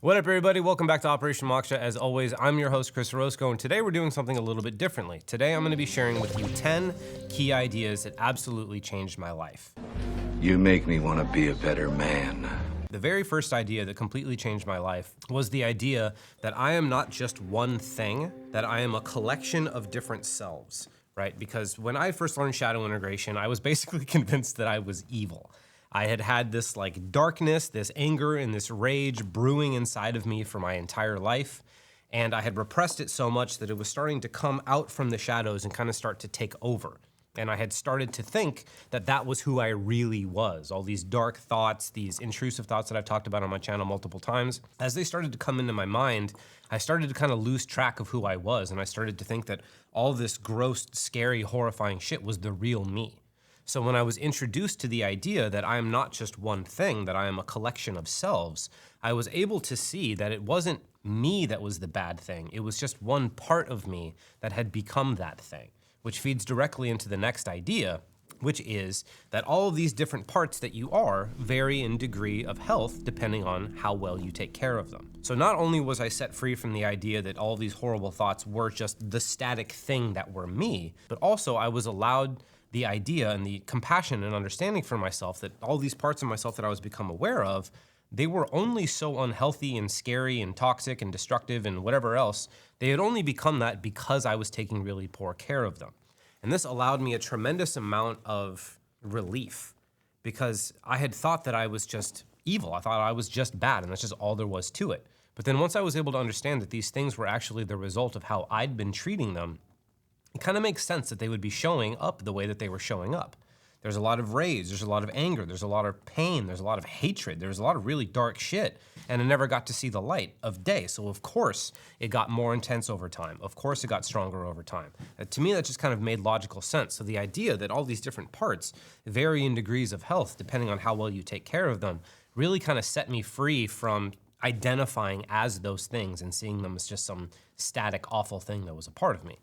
What up, everybody? Welcome back to Operation Moksha. As always, I'm your host, Chris Orozco, and today we're doing something a little bit differently. Today, I'm going to be sharing with you 10 key ideas that absolutely changed my life. You make me want to be a better man. The very first idea that completely changed my life was the idea that I am not just one thing, that I am a collection of different selves, right? Because when I first learned shadow integration, I was basically convinced that I was evil. I had had this like darkness, this anger, and this rage brewing inside of me for my entire life. And I had repressed it so much that it was starting to come out from the shadows and kind of start to take over. And I had started to think that that was who I really was. All these dark thoughts, these intrusive thoughts that I've talked about on my channel multiple times, as they started to come into my mind, I started to kind of lose track of who I was. And I started to think that all this gross, scary, horrifying shit was the real me. So when I was introduced to the idea that I am not just one thing, that I am a collection of selves, I was able to see that it wasn't me that was the bad thing. It was just one part of me that had become that thing, which feeds directly into the next idea, which is that all of these different parts that you are vary in degree of health depending on how well you take care of them. So not only was I set free from the idea that all these horrible thoughts were just the static thing that were me, but also I was allowed the idea and the compassion and understanding for myself that all these parts of myself that I was become aware of, they were only so unhealthy and scary and toxic and destructive and whatever else. They had only become that because I was taking really poor care of them. And this allowed me a tremendous amount of relief because I had thought that I was just evil. I thought I was just bad and that's just all there was to it. But then once I was able to understand that these things were actually the result of how I'd been treating them, it kind of makes sense that they would be showing up the way that they were showing up. There's a lot of rage, there's a lot of anger, there's a lot of pain, there's a lot of hatred, there's a lot of really dark shit, and it never got to see the light of day. So of course, it got more intense over time. Of course, it got stronger over time. To me, that just kind of made logical sense. So the idea that all these different parts vary in degrees of health depending on how well you take care of them really kind of set me free from identifying as those things and seeing them as just some static, awful thing that was a part of me.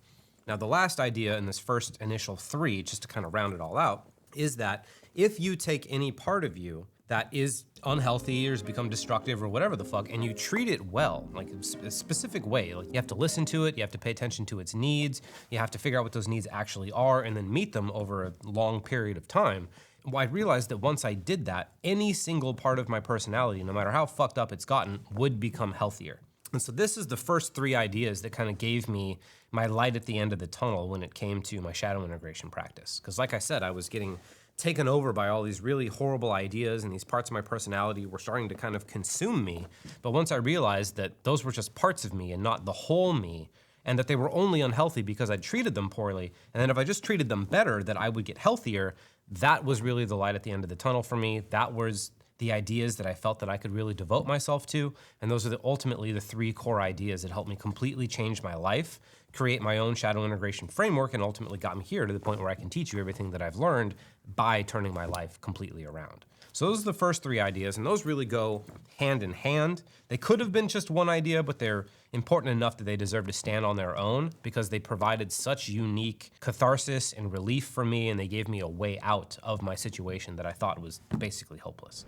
Now, the last idea in this first initial three, just to kind of round it all out, is that if you take any part of you that is unhealthy or has become destructive or whatever the fuck, and you treat it well, like a specific way, like you have to listen to it, you have to pay attention to its needs, you have to figure out what those needs actually are and then meet them over a long period of time. Well, I realized that once I did that, any single part of my personality, no matter how fucked up it's gotten, would become healthier. And so this is the first three ideas that kind of gave me my light at the end of the tunnel when it came to my shadow integration practice. Because like I said, I was getting taken over by all these really horrible ideas and these parts of my personality were starting to kind of consume me. But once I realized that those were just parts of me and not the whole me, and that they were only unhealthy because I treated them poorly, and then if I just treated them better, that I would get healthier, that was really the light at the end of the tunnel for me. That was the ideas that I felt that I could really devote myself to. And those are ultimately the three core ideas that helped me completely change my life, create my own shadow integration framework, and ultimately got me here to the point where I can teach you everything that I've learned by turning my life completely around. So those are the first three ideas, and those really go hand in hand. They could have been just one idea, but they're important enough that they deserve to stand on their own because they provided such unique catharsis and relief for me, and they gave me a way out of my situation that I thought was basically hopeless.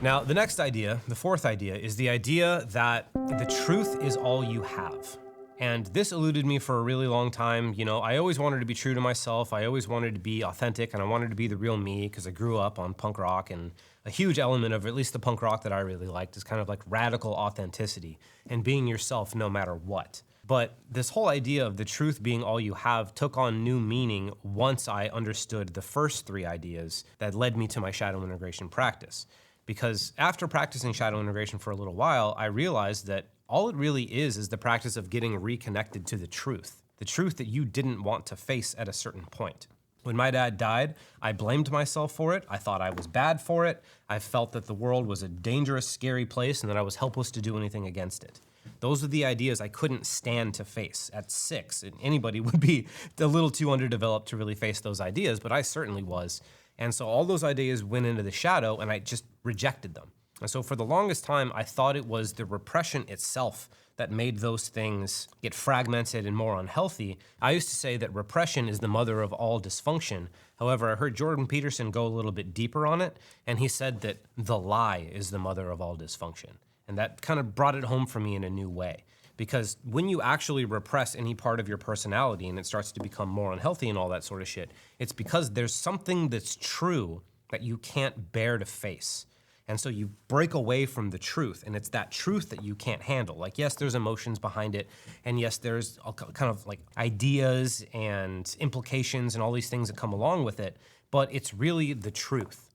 Now, the next idea, the fourth idea, is the idea that the truth is all you have. And this eluded me for a really long time. You know, I always wanted to be true to myself. I always wanted to be authentic and I wanted to be the real me because I grew up on punk rock, and a huge element of at least the punk rock that I really liked is kind of like radical authenticity and being yourself no matter what. But this whole idea of the truth being all you have took on new meaning once I understood the first three ideas that led me to my shadow integration practice. Because after practicing shadow integration for a little while, I realized that all it really is the practice of getting reconnected to the truth that you didn't want to face at a certain point. When my dad died, I blamed myself for it. I thought I was bad for it. I felt that the world was a dangerous, scary place and that I was helpless to do anything against it. Those are the ideas I couldn't stand to face at 6. And anybody would be a little too underdeveloped to really face those ideas, but I certainly was. And so all those ideas went into the shadow and I just rejected them. And so for the longest time, I thought it was the repression itself that made those things get fragmented and more unhealthy. I used to say that repression is the mother of all dysfunction. However, I heard Jordan Peterson go a little bit deeper on it, and he said that the lie is the mother of all dysfunction. And that kind of brought it home for me in a new way. Because when you actually repress any part of your personality and it starts to become more unhealthy and all that sort of shit, it's because there's something that's true that you can't bear to face. And so you break away from the truth, and it's that truth that you can't handle. Like, yes, there's emotions behind it, and yes, there's all kind of like ideas and implications and all these things that come along with it, but it's really the truth.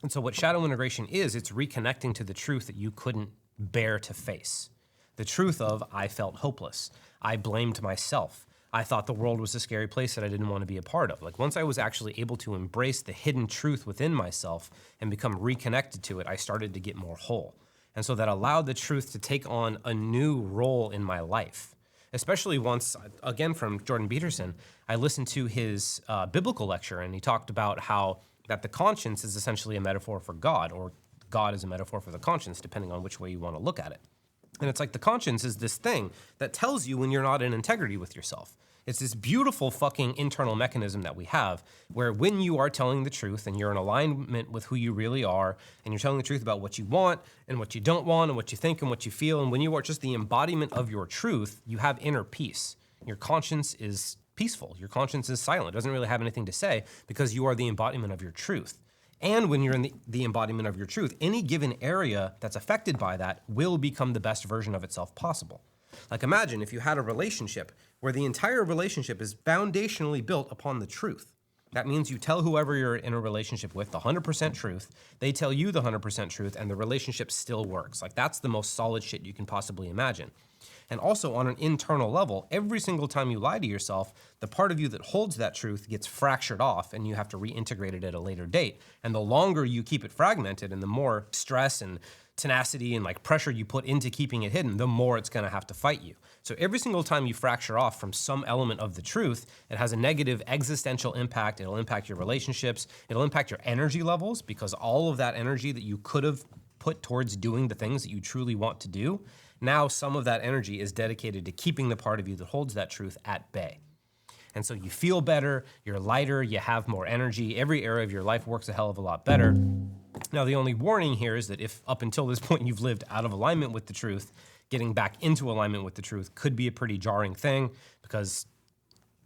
And so what shadow integration is, it's reconnecting to the truth that you couldn't bear to face. The truth of, I felt hopeless. I blamed myself. I thought the world was a scary place that I didn't want to be a part of. Like, once I was actually able to embrace the hidden truth within myself and become reconnected to it, I started to get more whole. And so that allowed the truth to take on a new role in my life. Especially once, again, from Jordan Peterson, I listened to his biblical lecture, and he talked about how that the conscience is essentially a metaphor for God, or God is a metaphor for the conscience, depending on which way you want to look at it. And it's like the conscience is this thing that tells you when you're not in integrity with yourself. It's this beautiful fucking internal mechanism that we have where when you are telling the truth and you're in alignment with who you really are, and you're telling the truth about what you want and what you don't want and what you think and what you feel, and when you are just the embodiment of your truth, you have inner peace. Your conscience is peaceful. Your conscience is silent. It doesn't really have anything to say because you are the embodiment of your truth. And when you're in the embodiment of your truth, any given area that's affected by that will become the best version of itself possible. Like, imagine if you had a relationship where the entire relationship is foundationally built upon the truth. That means you tell whoever you're in a relationship with the 100% truth, they tell you the 100% truth, and the relationship still works. Like, that's the most solid shit you can possibly imagine. And also on an internal level, every single time you lie to yourself, the part of you that holds that truth gets fractured off and you have to reintegrate it at a later date. And the longer you keep it fragmented and the more stress and tenacity and like pressure you put into keeping it hidden, the more it's gonna have to fight you. So every single time you fracture off from some element of the truth, it has a negative existential impact. It'll impact your relationships. It'll impact your energy levels, because all of that energy that you could have put towards doing the things that you truly want to do, now some of that energy is dedicated to keeping the part of you that holds that truth at bay. And so you feel better, you're lighter, you have more energy, every area of your life works a hell of a lot better. Now, the only warning here is that if up until this point you've lived out of alignment with the truth, getting back into alignment with the truth could be a pretty jarring thing, because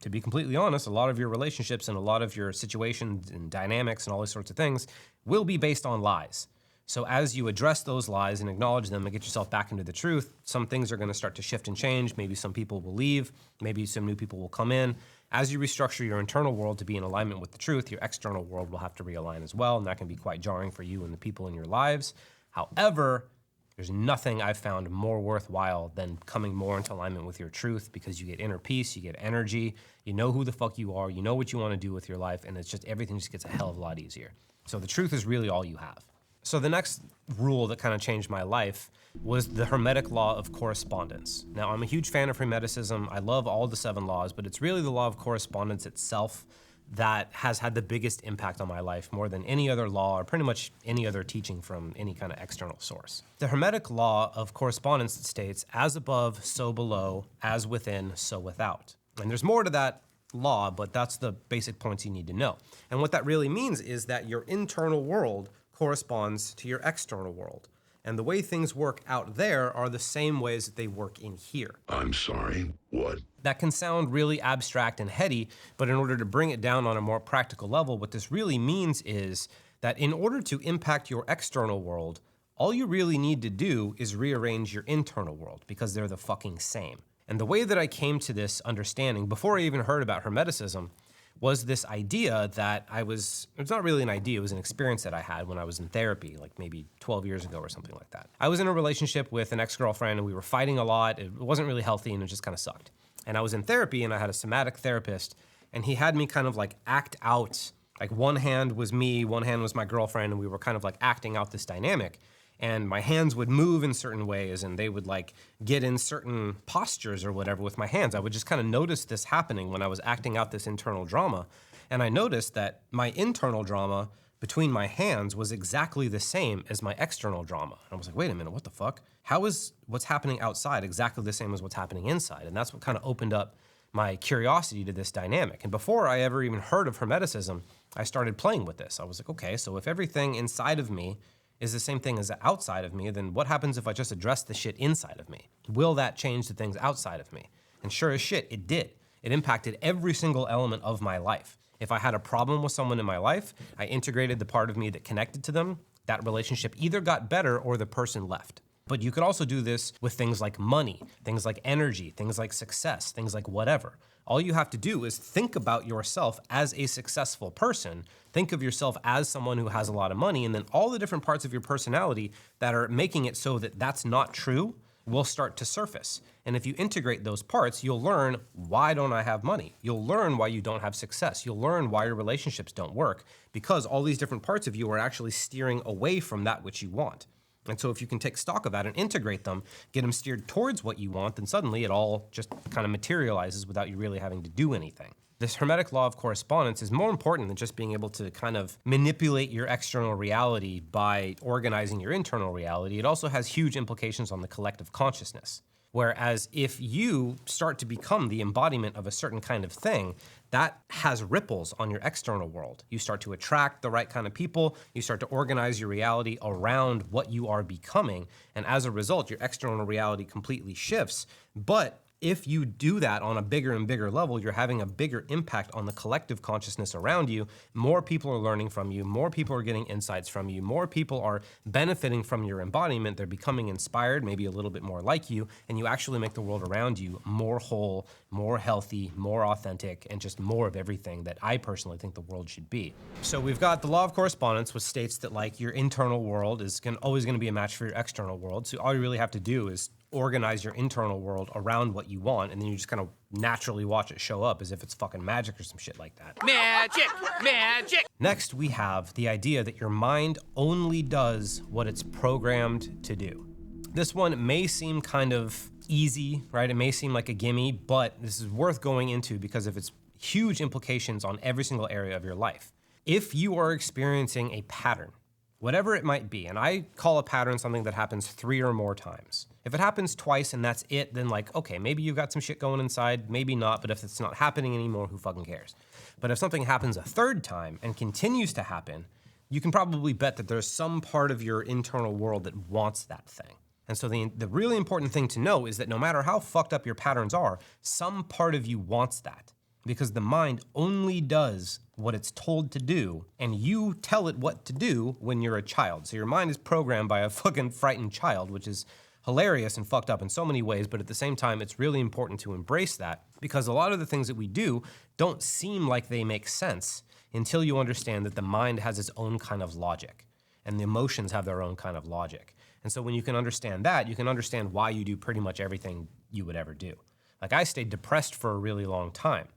to be completely honest, a lot of your relationships and a lot of your situations and dynamics and all these sorts of things will be based on lies. So as you address those lies and acknowledge them and get yourself back into the truth, some things are going to start to shift and change. Maybe some people will leave. Maybe some new people will come in. As you restructure your internal world to be in alignment with the truth, your external world will have to realign as well, and that can be quite jarring for you and the people in your lives. However, there's nothing I've found more worthwhile than coming more into alignment with your truth, because you get inner peace, you get energy, you know who the fuck you are, you know what you want to do with your life, and it's just everything just gets a hell of a lot easier. So the truth is really all you have. So the next rule that kind of changed my life was the Hermetic law of correspondence. Now, I'm a huge fan of Hermeticism. I love all the 7 laws, but it's really the law of correspondence itself that has had the biggest impact on my life, more than any other law or pretty much any other teaching from any kind of external source. The Hermetic law of correspondence states, as above, so below, as within, so without. And there's more to that law, but that's the basic points you need to know. And what that really means is that your internal world corresponds to your external world. And the way things work out there are the same ways that they work in here. I'm sorry, what? That can sound really abstract and heady, but in order to bring it down on a more practical level, what this really means is that in order to impact your external world, all you really need to do is rearrange your internal world, because they're the fucking same. And the way that I came to this understanding, before I even heard about Hermeticism, was this idea that it's not really an idea, it was an experience that I had when I was in therapy, like maybe 12 years ago or something like that. I was in a relationship with an ex-girlfriend and we were fighting a lot. It wasn't really healthy and it just kind of sucked. And I was in therapy and I had a somatic therapist, and he had me kind of like act out, like one hand was me, one hand was my girlfriend, and we were kind of like acting out this dynamic. And my hands would move in certain ways and they would like get in certain postures or whatever with my hands. I would just kind of notice this happening when I was acting out this internal drama. And I noticed that my internal drama between my hands was exactly the same as my external drama. And I was like, wait a minute, what the fuck? How is what's happening outside exactly the same as what's happening inside? And that's what kind of opened up my curiosity to this dynamic. And before I ever even heard of Hermeticism, I started playing with this. I was like, okay, so if everything inside of me is the same thing as outside of me, then what happens if I just address the shit inside of me? Will that change the things outside of me? And sure as shit, it did. It impacted every single element of my life. If I had a problem with someone in my life, I integrated the part of me that connected to them. That relationship either got better or the person left. But you could also do this with things like money, things like energy, things like success, things like whatever. All you have to do is think about yourself as a successful person. Think of yourself as someone who has a lot of money, and then all the different parts of your personality that are making it so that that's not true will start to surface. And if you integrate those parts, you'll learn, why don't I have money? You'll learn why you don't have success. You'll learn why your relationships don't work, because all these different parts of you are actually steering away from that which you want. And so if you can take stock of that and integrate them, get them steered towards what you want, then suddenly it all just kind of materializes without you really having to do anything. This Hermetic law of correspondence is more important than just being able to kind of manipulate your external reality by organizing your internal reality. It also has huge implications on the collective consciousness. Whereas if you start to become the embodiment of a certain kind of thing, that has ripples on your external world. You start to attract the right kind of people, you start to organize your reality around what you are becoming, and as a result, your external reality completely shifts. But if you do that on a bigger and bigger level, you're having a bigger impact on the collective consciousness around you. More people are learning from you, more people are getting insights from you, more people are benefiting from your embodiment. They're becoming inspired, maybe a little bit more like you, and you actually make the world around you more whole, more healthy, more authentic, and just more of everything that I personally think the world should be. So we've got the law of correspondence, which states that like your internal world is always going to be a match for your external world. So all you really have to do is organize your internal world around what you want, and then you just kind of naturally watch it show up as if it's fucking magic or some shit like that. Magic! Magic! Next, we have the idea that your mind only does what it's programmed to do. This one may seem kind of easy, right? It may seem like a gimme, but this is worth going into because of its huge implications on every single area of your life. If you are experiencing a pattern, whatever it might be, and I call a pattern something that happens 3 or more times. If it happens twice and that's it, then like, okay, maybe you've got some shit going inside, maybe not, but if it's not happening anymore, who fucking cares? But if something happens a 3rd time and continues to happen, you can probably bet that there's some part of your internal world that wants that thing. And so the really important thing to know is that no matter how fucked up your patterns are, some part of you wants that. Because the mind only does what it's told to do, and you tell it what to do when you're a child. So your mind is programmed by a fucking frightened child, which is hilarious and fucked up in so many ways, but at the same time, it's really important to embrace that, because a lot of the things that we do don't seem like they make sense until you understand that the mind has its own kind of logic, and the emotions have their own kind of logic. And so when you can understand that, you can understand why you do pretty much everything you would ever do. Like, I stayed depressed for a really long time.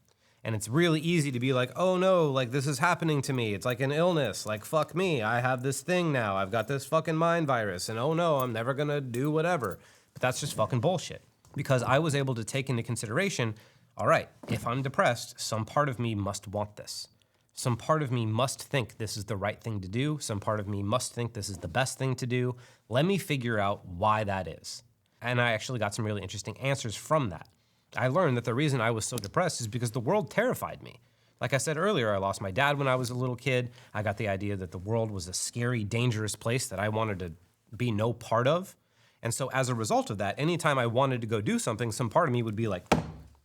And it's really easy to be like, oh no, like this is happening to me. It's like an illness, like fuck me, I have this thing now. I've got this fucking mind virus, and oh no, I'm never gonna do whatever. But that's just fucking bullshit. Because I was able to take into consideration, all right, if I'm depressed, some part of me must want this. Some part of me must think this is the right thing to do. Some part of me must think this is the best thing to do. Let me figure out why that is. And I actually got some really interesting answers from that. I learned that the reason I was so depressed is because the world terrified me. Like I said earlier, I lost my dad when I was a little kid. I got the idea that the world was a scary, dangerous place that I wanted to be no part of. And so as a result of that, anytime I wanted to go do something, some part of me would be like,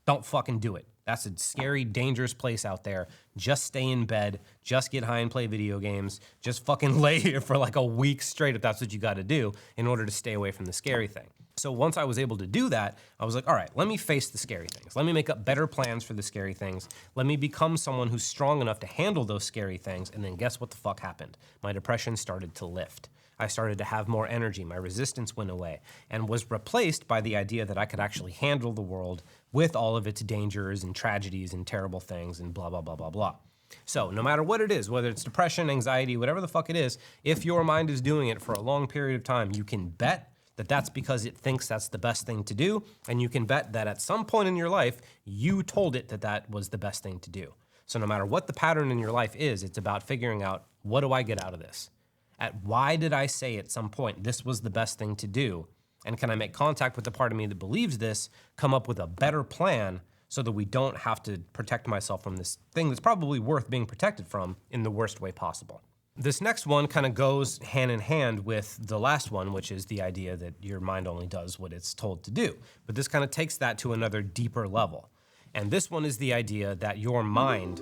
don't fucking do it. That's a scary, dangerous place out there. Just stay in bed, just get high and play video games, just fucking lay here for like a week straight if that's what you gotta do in order to stay away from the scary thing. So once I was able to do that, I was like, all right, let me face the scary things. Let me make up better plans for the scary things. Let me become someone who's strong enough to handle those scary things. And then guess what the fuck happened? My depression started to lift. I started to have more energy. My resistance went away and was replaced by the idea that I could actually handle the world with all of its dangers and tragedies and terrible things and blah, blah, blah, blah, blah. So no matter what it is, whether it's depression, anxiety, whatever the fuck it is, if your mind is doing it for a long period of time, you can bet that that's because it thinks that's the best thing to do, and you can bet that at some point in your life, you told it that that was the best thing to do. So no matter what the pattern in your life is, it's about figuring out, what do I get out of this? Why did I say at some point this was the best thing to do? And can I make contact with the part of me that believes this, come up with a better plan so that we don't have to protect myself from this thing that's probably worth being protected from in the worst way possible? this next one kind of goes hand in hand with the last one, which is the idea that your mind only does what it's told to do. But this kind of takes that to another deeper level. And this one is the idea that your mind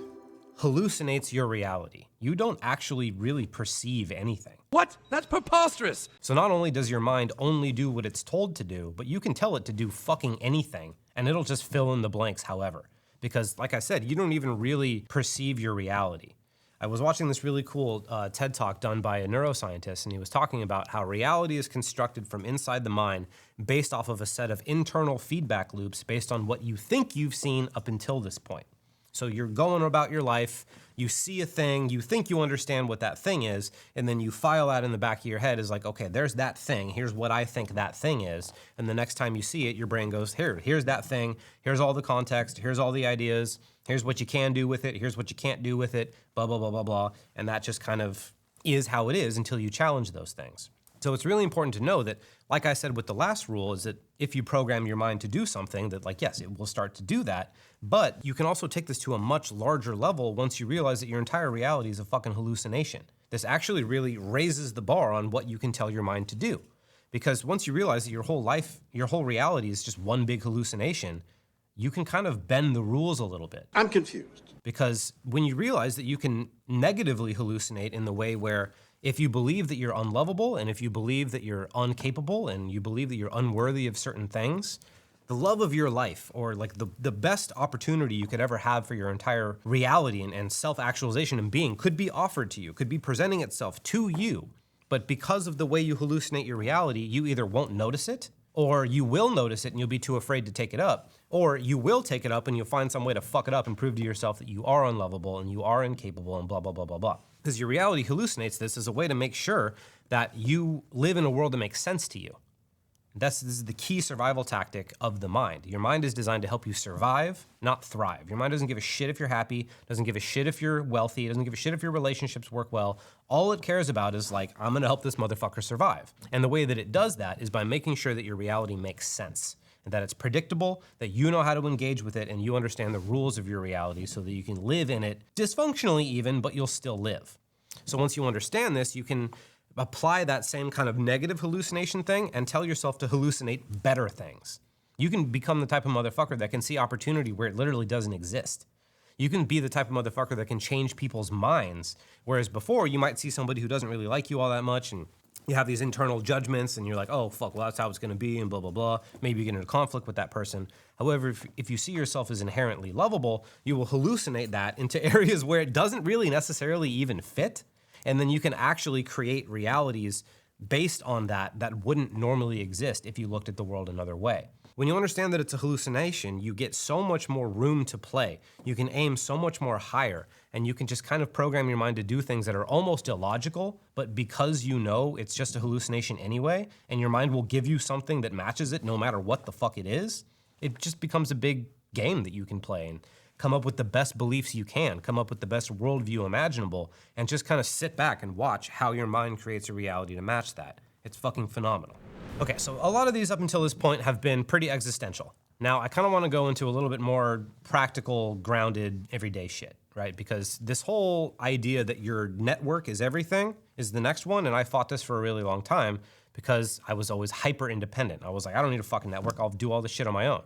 hallucinates your reality. You don't actually really perceive anything. What? That's preposterous! So not only does your mind only do what it's told to do, but you can tell it to do fucking anything, and it'll just fill in the blanks however. Because, like I said, you don't even really perceive your reality. I was watching this really cool TED Talk done by a neuroscientist, and he was talking about how reality is constructed from inside the mind based off of a set of internal feedback loops based on what you think you've seen up until this point. So you're going about your life, you see a thing, you think you understand what that thing is, and then you file that in the back of your head as like, okay, there's that thing, here's what I think that thing is, and the next time you see it, your brain goes, here's that thing, here's all the context, here's all the ideas, here's what you can do with it, here's what you can't do with it, blah, blah, blah, blah, blah, and that just kind of is how it is until you challenge those things. So it's really important to know that, like I said with the last rule, is that if you program your mind to do something, that like, yes, it will start to do that, but you can also take this to a much larger level once you realize that your entire reality is a fucking hallucination. This actually really raises the bar on what you can tell your mind to do. Because once you realize that your whole life, your whole reality is just one big hallucination, you can kind of bend the rules a little bit. I'm confused. Because when you realize that you can negatively hallucinate in the way where if you believe that you're unlovable and if you believe that you're incapable and you believe that you're unworthy of certain things, the love of your life or like the best opportunity you could ever have for your entire reality and self-actualization and being could be offered to you, could be presenting itself to you. But because of the way you hallucinate your reality, you either won't notice it or you will notice it and you'll be too afraid to take it up, or you will take it up and you'll find some way to fuck it up and prove to yourself that you are unlovable and you are incapable and blah, blah, blah, blah, blah. Because your reality hallucinates this as a way to make sure that you live in a world that makes sense to you. This is the key survival tactic of the mind. Your mind is designed to help you survive, not thrive. Your mind doesn't give a shit if you're happy, doesn't give a shit if you're wealthy, doesn't give a shit if your relationships work well. All it cares about is like, I'm gonna help this motherfucker survive. And the way that it does that is by making sure that your reality makes sense, and that it's predictable, that you know how to engage with it, and you understand the rules of your reality so that you can live in it, dysfunctionally even, but you'll still live. So once you understand this, you can apply that same kind of negative hallucination thing and tell yourself to hallucinate better things. You can become the type of motherfucker that can see opportunity where it literally doesn't exist. You can be the type of motherfucker that can change people's minds, whereas before you might see somebody who doesn't really like you all that much and you have these internal judgments and you're like, oh, fuck, well, that's how it's gonna be and blah, blah, blah. Maybe you get into conflict with that person. However, if you see yourself as inherently lovable, you will hallucinate that into areas where it doesn't really necessarily even fit. And then you can actually create realities based on that wouldn't normally exist if you looked at the world another way. When you understand that it's a hallucination, you get so much more room to play. You can aim so much more higher, and you can just kind of program your mind to do things that are almost illogical, but because you know it's just a hallucination anyway, and your mind will give you something that matches it no matter what the fuck it is, it just becomes a big game that you can play and come up with the best beliefs you can, come up with the best worldview imaginable, and just kind of sit back and watch how your mind creates a reality to match that. It's fucking phenomenal. Okay, so a lot of these up until this point have been pretty existential. Now, I kind of want to go into a little bit more practical, grounded, everyday shit, right? Because this whole idea that your network is everything is the next one, and I fought this for a really long time because I was always hyper independent. I was like, I don't need a fucking network, I'll do all this shit on my own.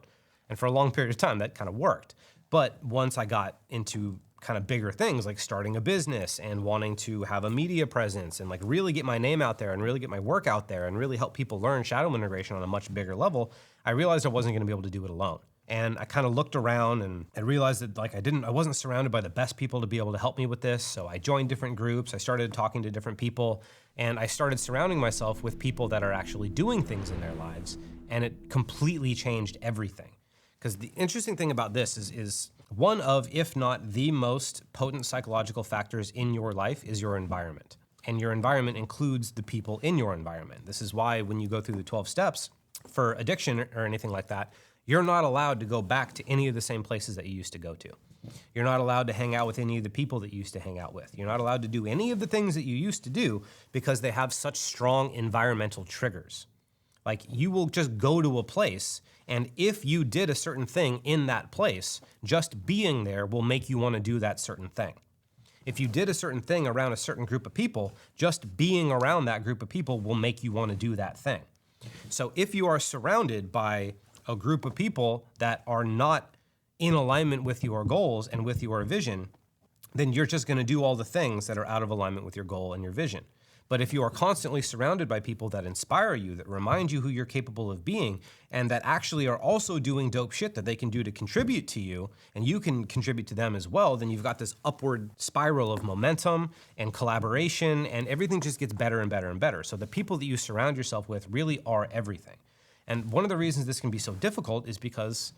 And for a long period of time, that kind of worked. But once I got into kind of bigger things like starting a business and wanting to have a media presence and like really get my name out there and really get my work out there and really help people learn shadow integration on a much bigger level, I realized I wasn't gonna be able to do it alone. And I kind of looked around and I realized that like I wasn't surrounded by the best people to be able to help me with this. So I joined different groups, I started talking to different people, and I started surrounding myself with people that are actually doing things in their lives. And it completely changed everything. Because the interesting thing about this is one of, if not the most potent psychological factors in your life is your environment. And your environment includes the people in your environment. This is why when you go through the 12 steps for addiction or anything like that, you're not allowed to go back to any of the same places that you used to go to. You're not allowed to hang out with any of the people that you used to hang out with. You're not allowed to do any of the things that you used to do because they have such strong environmental triggers. Like you will just go to a place, and if you did a certain thing in that place, just being there will make you want to do that certain thing. If you did a certain thing around a certain group of people, just being around that group of people will make you want to do that thing. So if you are surrounded by a group of people that are not in alignment with your goals and with your vision, then you're just going to do all the things that are out of alignment with your goal and your vision. But if you are constantly surrounded by people that inspire you, that remind you who you're capable of being, and that actually are also doing dope shit that they can do to contribute to you, and you can contribute to them as well, then you've got this upward spiral of momentum and collaboration, and everything just gets better and better and better. So the people that you surround yourself with really are everything. And one of the reasons this can be so difficult is because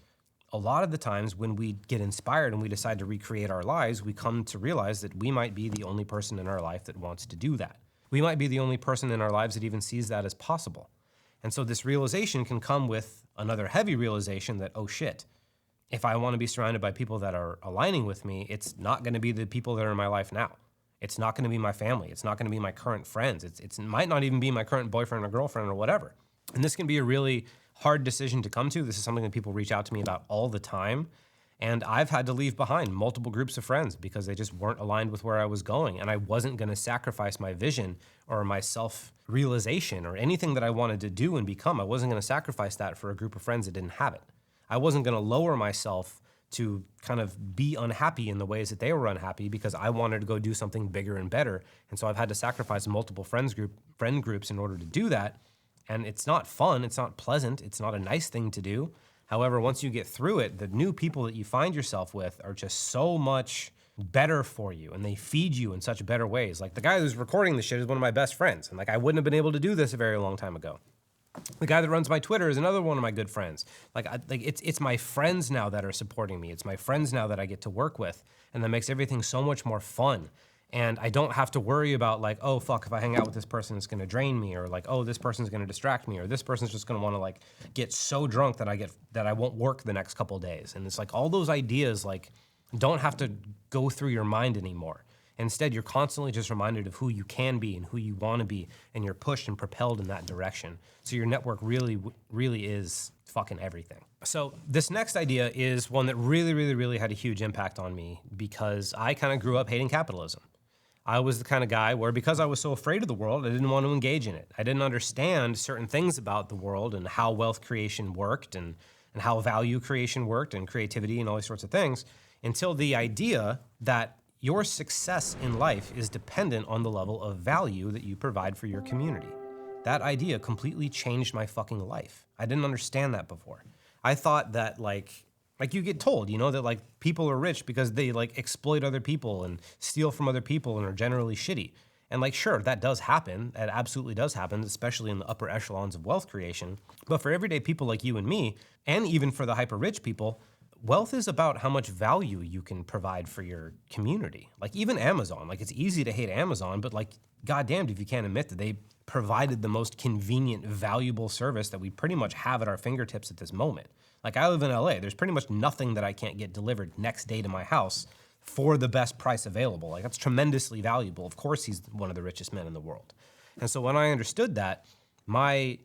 a lot of the times when we get inspired and we decide to recreate our lives, we come to realize that we might be the only person in our life that wants to do that. We might be the only person in our lives that even sees that as possible. And so this realization can come with another heavy realization that, oh shit, if I want to be surrounded by people that are aligning with me, it's not going to be the people that are in my life now. It's not going to be my family. It's not going to be my current friends. It might not even be my current boyfriend or girlfriend or whatever. And this can be a really hard decision to come to. This is something that people reach out to me about all the time. And I've had to leave behind multiple groups of friends because they just weren't aligned with where I was going. And I wasn't going to sacrifice my vision or my self-realization or anything that I wanted to do and become. I wasn't going to sacrifice that for a group of friends that didn't have it. I wasn't going to lower myself to kind of be unhappy in the ways that they were unhappy because I wanted to go do something bigger and better. And so I've had to sacrifice multiple friend groups in order to do that. And it's not fun. It's not pleasant. It's not a nice thing to do. However, once you get through it, the new people that you find yourself with are just so much better for you, and they feed you in such better ways. Like the guy who's recording this shit is one of my best friends, and like I wouldn't have been able to do this a very long time ago. The guy that runs my Twitter is another one of my good friends. It's my friends now that are supporting me. It's my friends now that I get to work with, and that makes everything so much more fun. And I don't have to worry about like, oh fuck, if I hang out with this person, it's gonna drain me, or like, oh, this person's gonna distract me, or this person's just gonna wanna like get so drunk that I won't work the next couple of days. And it's like all those ideas like don't have to go through your mind anymore. Instead, you're constantly just reminded of who you can be and who you wanna be, and you're pushed and propelled in that direction. So your network really is fucking everything. So this next idea is one that really had a huge impact on me because I kind of grew up hating capitalism. I was the kind of guy where because I was so afraid of the world, I didn't want to engage in it. I didn't understand certain things about the world and how wealth creation worked and how value creation worked and creativity and all these sorts of things until the idea that your success in life is dependent on the level of value that you provide for your community. That idea completely changed my fucking life. I didn't understand that before. I thought that like you get told, you know, that like people are rich because they like exploit other people and steal from other people and are generally shitty. And like, sure, that does happen. It absolutely does happen, especially in the upper echelons of wealth creation. But for everyday people like you and me, and even for the hyper rich people, wealth is about how much value you can provide for your community. Like even Amazon, like it's easy to hate Amazon, but like goddamned if you can't admit that they provided the most convenient, valuable service that we pretty much have at our fingertips at this moment. Like I live in LA, there's pretty much nothing that I can't get delivered next day to my house for the best price available. Like that's tremendously valuable. Of course, he's one of the richest men in the world. And so when I understood that, my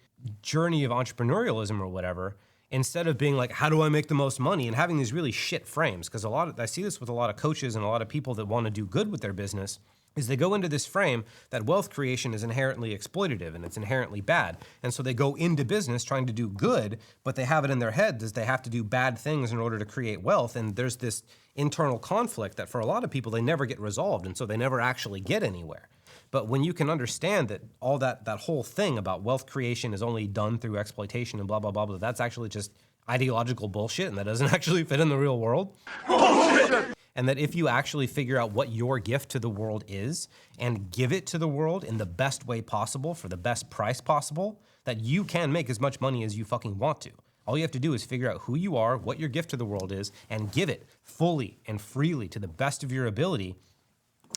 journey of entrepreneurialism or whatever, instead of being like, how do I make the most money and having these really shit frames, because I see this with a lot of coaches and a lot of people that want to do good with their business, is they go into this frame that wealth creation is inherently exploitative and it's inherently bad. And so they go into business trying to do good, but they have it in their head that they have to do bad things in order to create wealth. And there's this internal conflict that for a lot of people, they never get resolved. And so they never actually get anywhere. But when you can understand that all that whole thing about wealth creation is only done through exploitation and blah, blah, blah, blah, that's actually just ideological bullshit and that doesn't actually fit in the real world. Bullshit! And that if you actually figure out what your gift to the world is and give it to the world in the best way possible for the best price possible, that you can make as much money as you fucking want to. All you have to do is figure out who you are, what your gift to the world is, and give it fully and freely to the best of your ability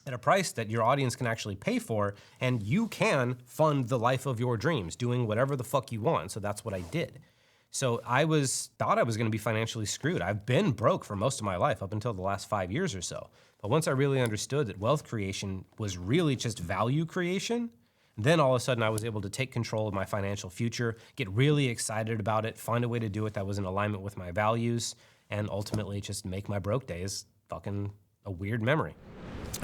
at a price that your audience can actually pay for, and you can fund the life of your dreams doing whatever the fuck you want. So that's what I did. So I thought I was going to be financially screwed. I've been broke for most of my life up until the last 5 years or so. But once I really understood that wealth creation was really just value creation, then all of a sudden I was able to take control of my financial future, get really excited about it, find a way to do it that was in alignment with my values, and ultimately just make my broke days fucking a weird memory.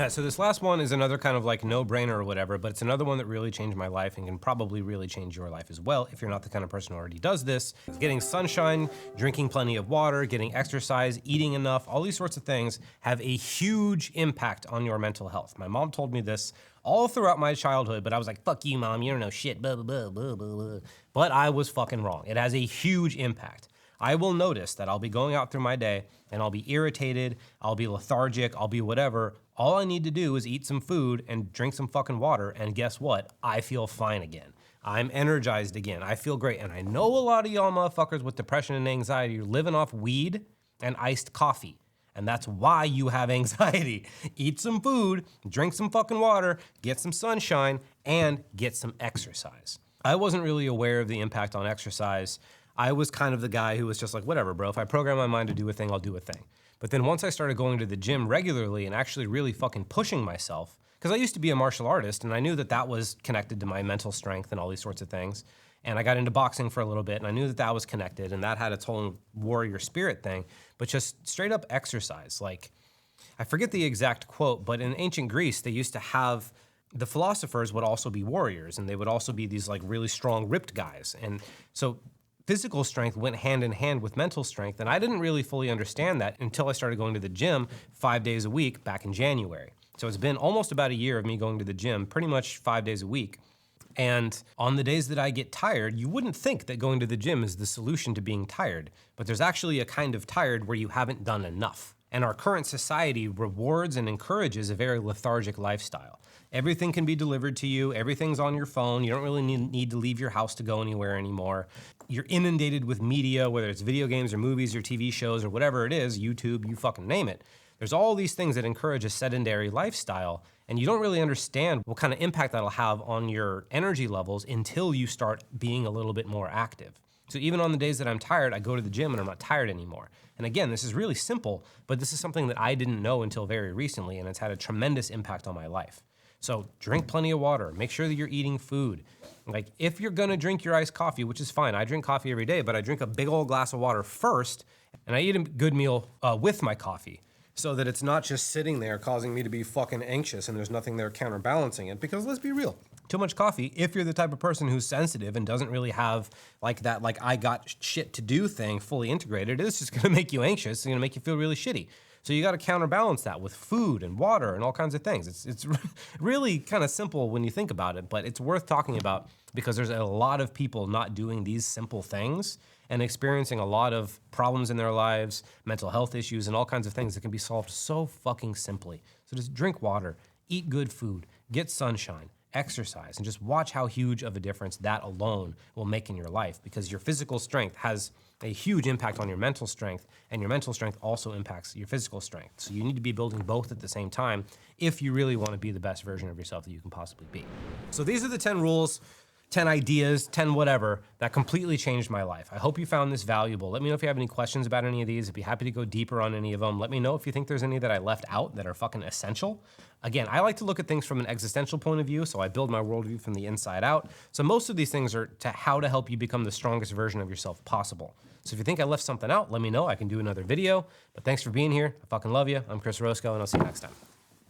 So this last one is another kind of like no-brainer or whatever, but it's another one that really changed my life and can probably really change your life as well if you're not the kind of person who already does this. Getting sunshine, drinking plenty of water, getting exercise, eating enough, all these sorts of things have a huge impact on your mental health. My mom told me this all throughout my childhood, but I was like, fuck you, mom, you don't know shit, blah, blah, blah, blah, blah, blah. But I was fucking wrong. It has a huge impact. I will notice that I'll be going out through my day and I'll be irritated, I'll be lethargic, I'll be whatever. All I need to do is eat some food and drink some fucking water, and guess what? I feel fine again. I'm energized again. I feel great. And I know a lot of y'all motherfuckers with depression and anxiety are living off weed and iced coffee. And that's why you have anxiety. Eat some food, drink some fucking water, get some sunshine, and get some exercise. I wasn't really aware of the impact on exercise. I was kind of the guy who was just like, whatever, bro. If I program my mind to do a thing, I'll do a thing. But then once I started going to the gym regularly and actually really fucking pushing myself, because I used to be a martial artist and I knew that that was connected to my mental strength and all these sorts of things. And I got into boxing for a little bit and I knew that that was connected and that had its whole warrior spirit thing, but just straight up exercise. Like, I forget the exact quote, but in ancient Greece, they used to have the philosophers would also be warriors and they would also be these like really strong, ripped guys. And so physical strength went hand in hand with mental strength, and I didn't really fully understand that until I started going to the gym 5 days a week back in January. So it's been almost about a year of me going to the gym, pretty much 5 days a week. And on the days that I get tired, you wouldn't think that going to the gym is the solution to being tired, but there's actually a kind of tired where you haven't done enough. And our current society rewards and encourages a very lethargic lifestyle. Everything can be delivered to you. Everything's on your phone. You don't really need to leave your house to go anywhere anymore. You're inundated with media, whether it's video games or movies or TV shows or whatever it is, YouTube, you fucking name it. There's all these things that encourage a sedentary lifestyle, and you don't really understand what kind of impact that'll have on your energy levels until you start being a little bit more active. So even on the days that I'm tired, I go to the gym and I'm not tired anymore. And again, this is really simple, but this is something that I didn't know until very recently, and it's had a tremendous impact on my life. So drink plenty of water, make sure that you're eating food. Like if you're gonna drink your iced coffee, which is fine, I drink coffee every day, but I drink a big old glass of water first, and I eat a good meal with my coffee so that it's not just sitting there causing me to be fucking anxious and there's nothing there counterbalancing it. Because let's be real, too much coffee, if you're the type of person who's sensitive and doesn't really have like that, like I got shit to do thing fully integrated, it's just gonna make you anxious, it's gonna make you feel really shitty. So you gotta counterbalance that with food and water and all kinds of things. It's really kind of simple when you think about it, but it's worth talking about because there's a lot of people not doing these simple things and experiencing a lot of problems in their lives, mental health issues, and all kinds of things that can be solved so fucking simply. So just drink water, eat good food, get sunshine, exercise, and just watch how huge of a difference that alone will make in your life, because your physical strength has a huge impact on your mental strength, and your mental strength also impacts your physical strength. So you need to be building both at the same time if you really want to be the best version of yourself that you can possibly be. So these are the 10 rules, 10 ideas, 10 whatever, that completely changed my life. I hope you found this valuable. Let me know if you have any questions about any of these. I'd be happy to go deeper on any of them. Let me know if you think there's any that I left out that are fucking essential. Again, I like to look at things from an existential point of view, so I build my worldview from the inside out. So most of these things are to how to help you become the strongest version of yourself possible. So if you think I left something out, let me know. I can do another video. But thanks for being here. I fucking love you. I'm Chris Roscoe, and I'll see you next time.